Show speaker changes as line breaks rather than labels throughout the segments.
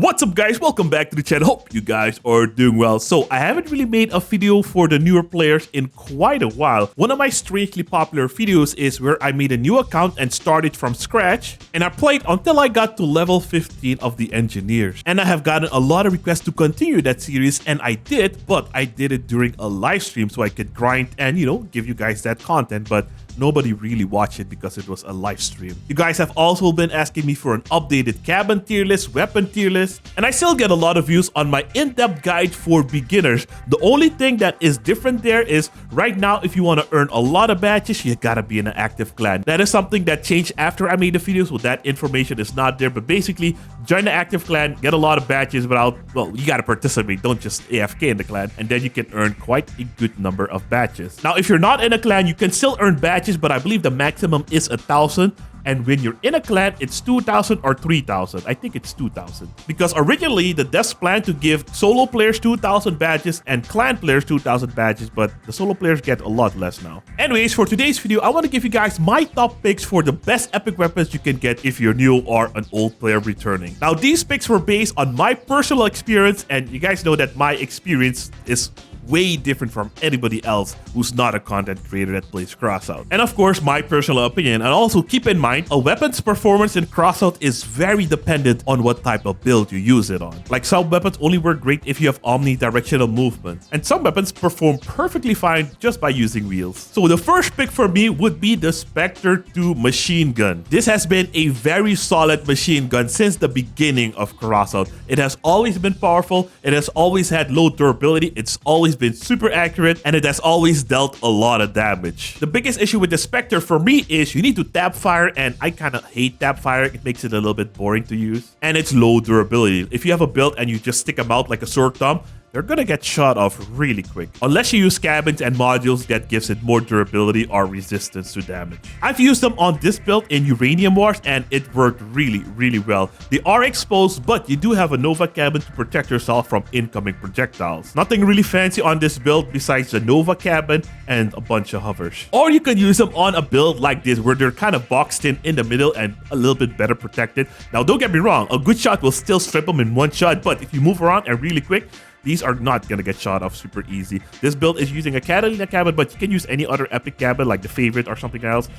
What's up guys, welcome back to the channel. Hope you guys are doing well. So I haven't really made a video for the newer players in quite a while. One of my strangely popular videos is where I made a new account and started from scratch, and I played until I got to level 15 of the engineers. And I have gotten a lot of requests to continue that series, and I did, but I did it during a live stream so I could grind and give you guys that content, but nobody really watched it because it was a live stream. You guys have also been asking me for an updated cabin tier list, weapon tier list, and I still get a lot of views on my in-depth guide for beginners. The only thing that is different there is right now, if you want to earn a lot of badges, you gotta be in an active clan. That is something that changed after I made the video, so that information is not there. But basically, join the active clan, get a lot of badges without, well, you gotta participate, don't just AFK in the clan, and then you can earn quite a good number of badges. Now, if you're not in a clan, you can still earn badges, but I believe the maximum is 1,000. And when you're in a clan, it's 2,000 or 3,000. I think it's 2,000. Because originally, the devs planned to give solo players 2,000 badges and clan players 2,000 badges, but the solo players get a lot less now. Anyways, for today's video, I want to give you guys my top picks for the best epic weapons you can get if you're new or an old player returning. Now, these picks were based on my personal experience, and you guys know that my experience is way different from anybody else who's not a content creator that plays Crossout. And of course, my personal opinion. And also keep in mind, a weapon's performance in Crossout is very dependent on what type of build you use it on. Like, some weapons only work great if you have omnidirectional movement, and some weapons perform perfectly fine just by using wheels. So the first pick for me would be the Spectre 2 machine gun. This has been a very solid machine gun since the beginning of Crossout. It has always been powerful, it has always had low durability, it's always been super accurate, and it has always dealt a lot of damage. The biggest issue with the Spectre for me is you need to tap fire, and I kind of hate tap fire. It makes it a little bit boring to use, and it's low durability. If you have a build and you just stick them out like a sword thumb, they're gonna get shot off really quick. Unless you use cabins and modules that gives it more durability or resistance to damage. I've used them on this build in Uranium Wars, and it worked really well. They are exposed, but you do have a Nova cabin to protect yourself from incoming projectiles. Nothing really fancy on this build besides the Nova cabin and a bunch of hovers. Or you can use them on a build like this where they're kind of boxed in the middle and a little bit better protected. Now, don't get me wrong, a good shot will still strip them in one shot, but if you move around and really quick, these are not gonna get shot off super easy. This build is using a Catalina cabin, but you can use any other epic cabin like the favorite or something else.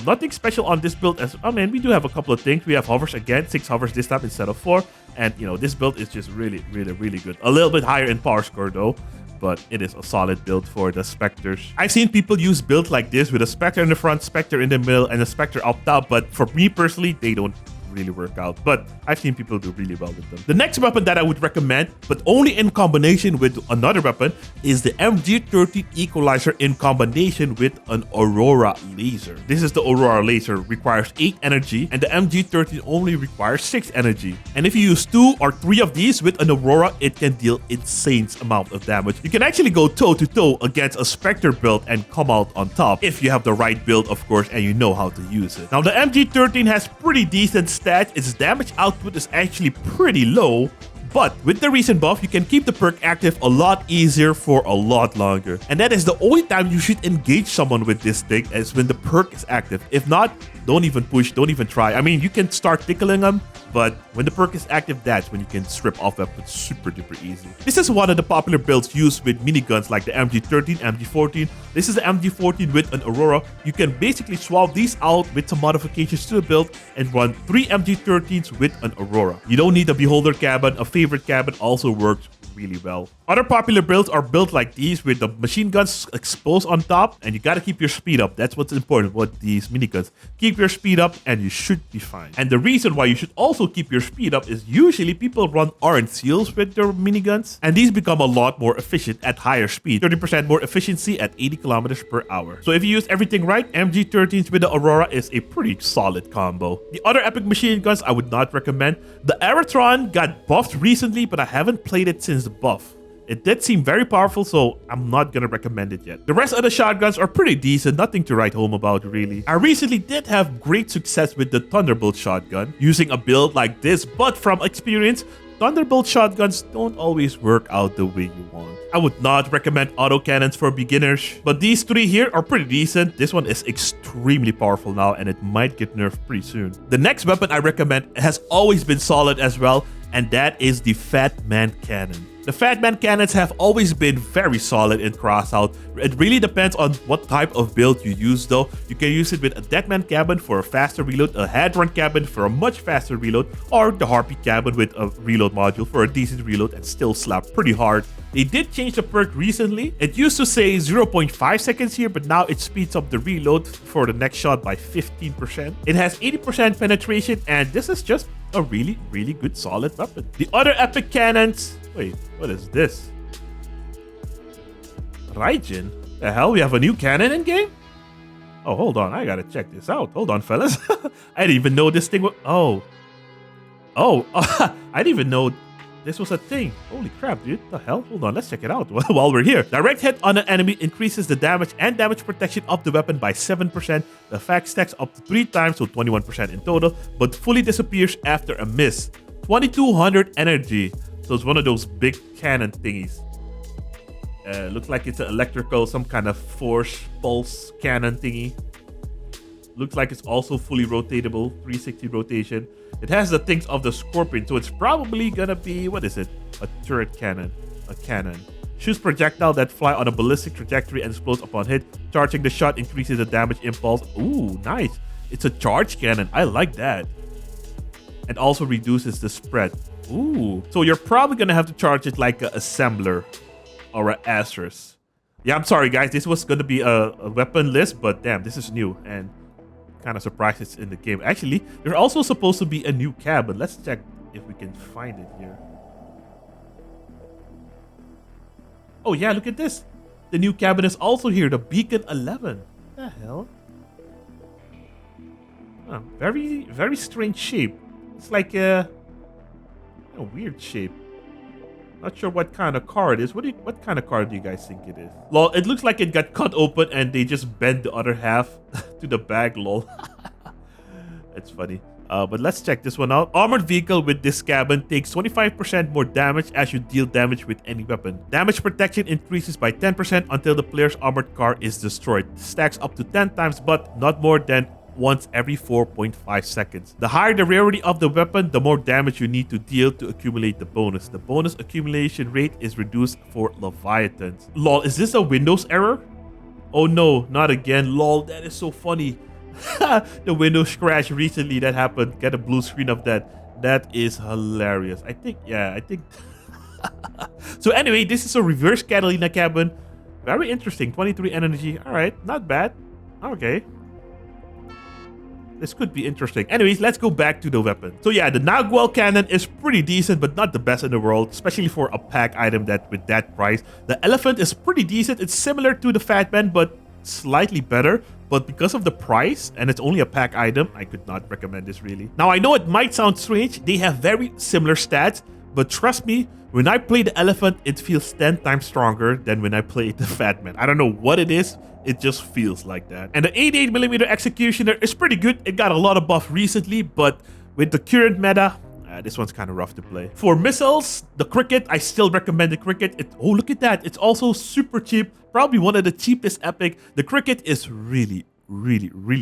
Nothing special on this build. We do have a couple of things. We have hovers again, 6 hovers this time instead of 4. And this build is just really good. A little bit higher in power score though, but it is a solid build for the Spectres. I've seen people use builds like this with a Spectre in the front, Spectre in the middle, and a Spectre up top, but for me personally, they don't really work out, but I've seen people do really well with them. The next weapon that I would recommend, but only in combination with another weapon, is the MG13 Equalizer in combination with an Aurora laser. This is the Aurora laser, requires 8 energy, and the MG13 only requires 6 energy. And if you use 2 or 3 of these with an Aurora, it can deal insane amount of damage. You can actually go toe to toe against a Spectre build and come out on top if you have the right build, of course, and you know how to use it. Now, the MG13 has pretty decent stats. Its damage output is actually pretty low, but with the recent buff, you can keep the perk active a lot easier for a lot longer. And that is the only time you should engage someone with this thing, is when the perk is active. If not, don't even push, don't even try. I mean, you can start tickling them, but when the perk is active, that's when you can strip off weapons super duper easy. This is one of the popular builds used with miniguns like the MG13, MG14. This is the MG14 with an Aurora. You can basically swap these out with some modifications to the build and run 3 MG13s with an Aurora. You don't need a Beholder cabin. A favorite cabin also works really well. Other popular builds are built like these with the machine guns exposed on top, and you gotta keep your speed up. That's what's important with these miniguns. Keep your speed up and you should be fine. And the reason why you should also keep your speed up is usually people run orange seals with their miniguns, and these become a lot more efficient at higher speed. 30% more efficiency at 80 kilometers per hour. So if you use everything right, MG13s with the Aurora is a pretty solid combo. The other epic machine guns I would not recommend. The Aeratron got buffed recently, but I haven't played it since the buff. It did seem very powerful, so I'm not gonna recommend it yet. The rest of the shotguns are pretty decent, nothing to write home about really. I recently did have great success with the Thunderbolt shotgun, using a build like this, but from experience, Thunderbolt shotguns don't always work out the way you want. I would not recommend autocannons for beginners, but these 3 here are pretty decent. This one is extremely powerful now, and it might get nerfed pretty soon. The next weapon I recommend has always been solid as well. and that is the Fatman Cannon. The Fatman Cannons have always been very solid in Crossout. It really depends on what type of build you use though. You can use it with a Deadman Cabin for a faster reload, a Hadron Cabin for a much faster reload, or the Harpy Cabin with a reload module for a decent reload and still slap pretty hard. They did change the perk recently. It used to say 0.5 seconds here, but now it speeds up the reload for the next shot by 15%. It has 80% penetration, and this is just a really, really good solid weapon. The other epic cannons... Wait, what is this? Raijin? The hell? We have a new cannon in game? Oh, hold on. I gotta check this out. Hold on, fellas. I didn't even know this thing was... Oh, I didn't even know this was a thing. Holy crap, dude. The hell? Hold on, let's check it out while we're here. Direct hit on an enemy increases the damage and damage protection of the weapon by 7%. The effect stacks up to 3 times, so 21% in total, but fully disappears after a miss. 2200 energy. So it's one of those big cannon thingies. Looks like it's an electrical, some kind of force pulse cannon thingy. Looks like it's also fully rotatable, 360 rotation. It has the things of the Scorpion, so it's probably gonna be, what is it? A turret cannon, a cannon. Shoots projectile that fly on a ballistic trajectory and explodes upon hit. Charging the shot increases the damage impulse. Ooh, nice. It's a charge cannon, I like that. And also reduces the spread. Ooh, so you're probably gonna have to charge it like an assembler or an Acerus. Yeah, I'm sorry guys, this was gonna be a weapon list, but damn, this is new and kind of surprised it's in the game. Actually, there's also supposed to be a new cabin. Let's check if we can find it here. Oh yeah, look at this. The new cabin is also here, the Beacon 11. What the hell? Oh, very, very strange shape. It's like a weird shape. Not sure what kind of car it is. What kind of car do you guys think it is? Lol, it looks like it got cut open and they just bent the other half to the bag, lol. It's funny. But let's check this one out. Armored vehicle with this cabin takes 25% more damage as you deal damage with any weapon. Damage protection increases by 10% until the player's armored car is destroyed. Stacks up to 10 times, but not more than once every 4.5 seconds. The higher the rarity of the weapon, the more damage you need to deal to accumulate the bonus. The bonus accumulation rate is reduced for Leviathans. Lol, is this a Windows error? Oh no, not again. Lol, that is so funny. The Windows crashed recently. That happened. Get a blue screen of that. That is hilarious. I think. So anyway, this is a reverse Catalina cabin. Very interesting. 23 energy. All right, not bad. Okay. This could be interesting. Anyways, let's go back to the weapon. So yeah, the Nagual cannon is pretty decent, but not the best in the world, especially for a pack item that with that price. The Elephant is pretty decent. It's similar to the Fatman, but slightly better. But because of the price, and it's only a pack item, I could not recommend this really. Now, I know it might sound strange. They have very similar stats, but trust me, when I play the Elephant, it feels 10 times stronger than when I play the Fatman. I don't know what it is. It just feels like that. And the 88mm Executioner is pretty good. It got a lot of buff recently, but with the current meta, this one's kind of rough to play. For missiles, the Cricket, I still recommend the Cricket. Oh, look at that. It's also super cheap. Probably one of the cheapest epic. The Cricket is really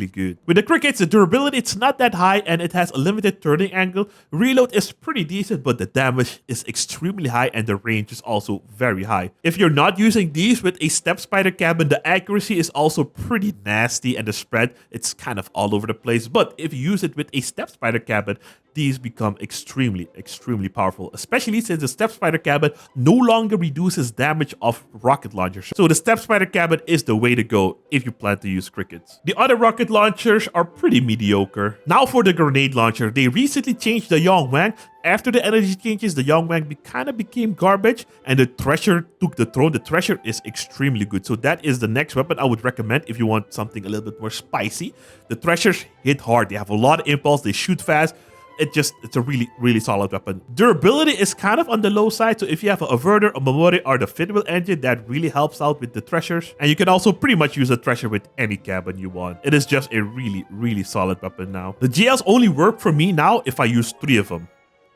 good. With the Crickets, the durability, it's not that high and it has a limited turning angle. Reload is pretty decent, but the damage is extremely high and the range is also very high. If you're not using these with a Step Spider cabin, the accuracy is also pretty nasty and the spread, it's kind of all over the place. But if you use it with a Step Spider cabin, these become extremely powerful, especially since the Step Spider cabin no longer reduces damage of rocket launchers. So the Step Spider cabin is the way to go if you plan to use Crickets. The other rocket launchers are pretty mediocre. Now for the grenade launcher, they recently changed the Yongwang. After the energy changes, the Yongwang kind of became garbage and the Thresher took the throne. The Thresher is extremely good. So that is the next weapon I would recommend if you want something a little bit more spicy. The Threshers hit hard. They have a lot of impulse. They shoot fast. It's a really solid weapon. Durability is kind of on the low side, so if you have a Averter, a Memori, or the Fitwheel engine, that really helps out with the Threshers. And you can also pretty much use a Thresher with any cabin you want. It is just a really solid weapon now. The GLs only work for me now if I use 3 of them.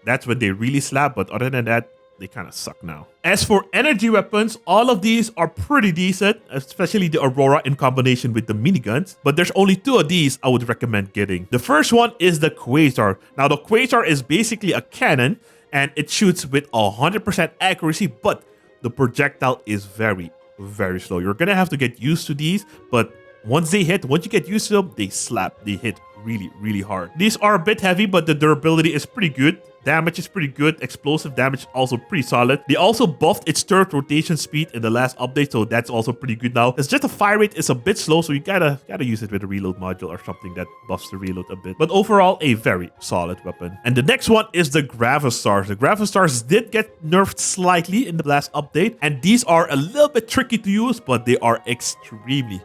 That's when they really slap, but other than that, they kind of suck now. As for energy weapons, all of these are pretty decent, especially the Aurora in combination with the miniguns. But there's only 2 of these I would recommend getting. The first one is the Quazar. Now the Quazar is basically a cannon and it shoots with 100% accuracy, but the projectile is very, very slow. You're gonna have to get used to these, but once you get used to them, they slap, they hit really, really hard. These are a bit heavy, but the durability is pretty good. Damage is pretty good. Explosive damage also pretty solid. They also buffed its turret rotation speed in the last update, so that's also pretty good now. It's just the fire rate is a bit slow, so you gotta use it with a reload module or something that buffs the reload a bit. But overall, a very solid weapon. And the next one is the Gravar. The Gravar did get nerfed slightly in the last update, and these are a little bit tricky to use, but they are extremely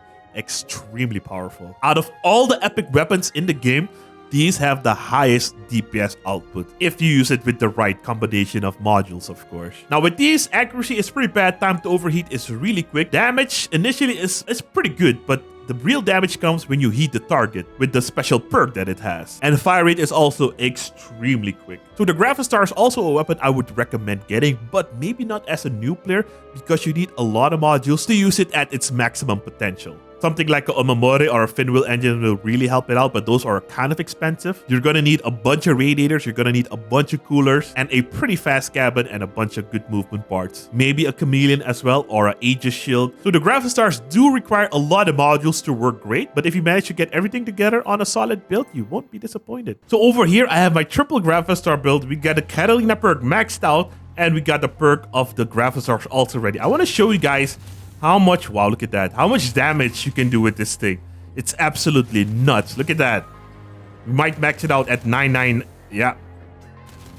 powerful. Out of all the epic weapons in the game, these have the highest DPS output if you use it with the right combination of modules, of course. Now with these, accuracy is pretty bad, time to overheat is really quick. Damage initially is pretty good, but the real damage comes when you heat the target with the special perk that it has. And fire rate is also extremely quick. So the Gravar is also a weapon I would recommend getting, but maybe not as a new player because you need a lot of modules to use it at its maximum potential. Something like a Omamore or a Finwheel engine will really help it out, but those are kind of expensive. You're gonna need a bunch of radiators, you're gonna need a bunch of coolers, and a pretty fast cabin and a bunch of good movement parts. Maybe a chameleon as well, or an Aegis shield. So the Gravar do require a lot of modules to work great, but if you manage to get everything together on a solid build, you won't be disappointed. So over here, I have my triple Gravar build. We got the Catalina perk maxed out, and we got the perk of the Gravar also ready. I want to show you guys how much, wow, look at that, how much damage you can do with this thing. It's absolutely nuts. Look at that. We might max it out at 99. Yeah,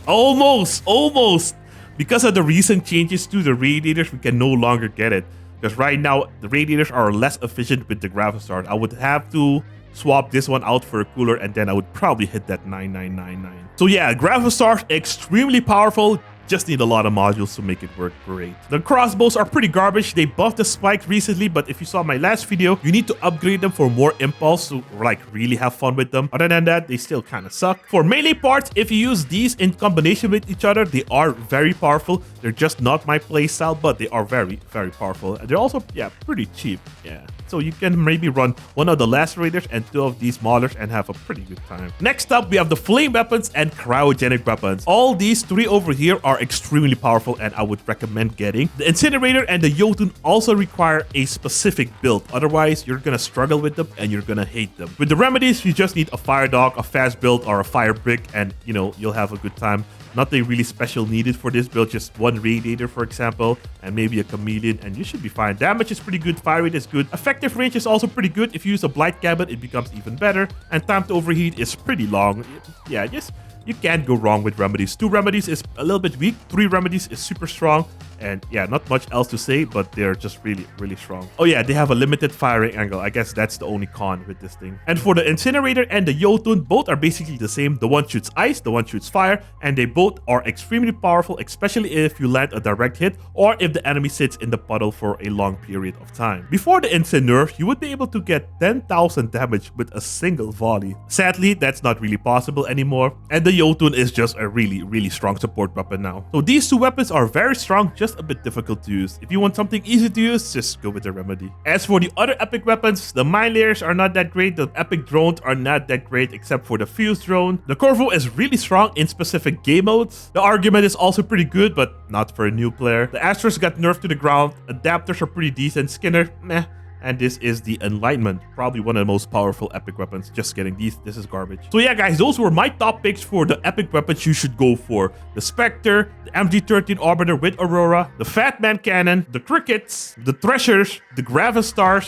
almost. Because of the recent changes to the radiators, we can no longer get it, because right now the radiators are less efficient with the Gravar. I would have to swap this one out for a cooler, and then I would probably hit that 9999. So yeah, Gravar extremely powerful. Just need a lot of modules to make it work great. The crossbows are pretty garbage. They buffed the spike recently, but if you saw my last video, you need to upgrade them for more impulse to like really have fun with them. Other than that, they still kind of suck. For melee parts, if you use these in combination with each other, they are very powerful. They're just not my playstyle, but they are very, very powerful. And they're also, yeah, pretty cheap. Yeah. So you can maybe run one of the lacerators and two of these maulers and have a pretty good time. Next up, we have the flame weapons and cryogenic weapons. All these three over here are extremely powerful and I would recommend getting. The Incinerator and the Yotun also require a specific build. Otherwise, you're gonna struggle with them and you're gonna hate them. With the remedies, you just need a fire dog, a fast build, or a fire brick, and you know, you'll have a good time. Nothing really special needed for this build, just one radiator, for example, and maybe a chameleon, and you should be fine. Damage is pretty good, fire rate is good. Effective range is also pretty good. If you use a blight cabin, it becomes even better, and time to overheat is pretty long. Yeah, just you can't go wrong with remedies. 2 remedies is a little bit weak, 3 remedies is super strong, and yeah, not much else to say, but they're just really, really strong. Oh yeah, they have a limited firing angle. I guess that's the only con with this thing. And for the Incinerator and the Yotun, both are basically the same. The one shoots ice, the one shoots fire, and they both are extremely powerful, especially if you land a direct hit or if the enemy sits in the puddle for a long period of time. Before the Incin nerf, you would be able to get 10,000 damage with a single volley. Sadly, that's not really possible anymore, and the Yotun is just a really, really strong support weapon now. So these 2 weapons are very strong, just a bit difficult to use. If you want something easy to use, just go with the remedy. As for the other epic weapons, the mine layers are not that great, the epic drones are not that great except for the fuse drone. The Corvo is really strong in specific game modes. The argument is also pretty good, but not for a new player. The Astros got nerfed to the ground, adapters are pretty decent, Skinner, meh. And this is the Enlightenment, probably one of the most powerful epic weapons. Just kidding, this is garbage. So yeah guys, those were my top picks for the epic weapons you should go for. The Spectre, the MG13 Orbiter with Aurora, the Fatman Cannon, the Crickets, the Treasures, the Gravar,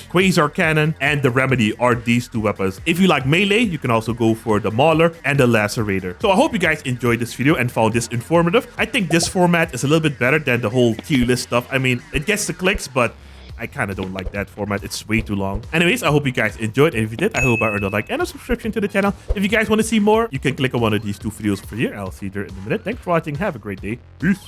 Quazar Cannon, and the Remedy are these 2 weapons. If you like melee, you can also go for the Mauler and the Lacerator. So I hope you guys enjoyed this video and found this informative. I think this format is a little bit better than the whole tier list stuff. I mean, it gets the clicks, but I kind of don't like that format. It's way too long. Anyways, I hope you guys enjoyed. And if you did, I hope I earned a like and a subscription to the channel. If you guys want to see more, you can click on one of these 2 videos over here. I'll see you there in a minute. Thanks for watching. Have a great day. Peace.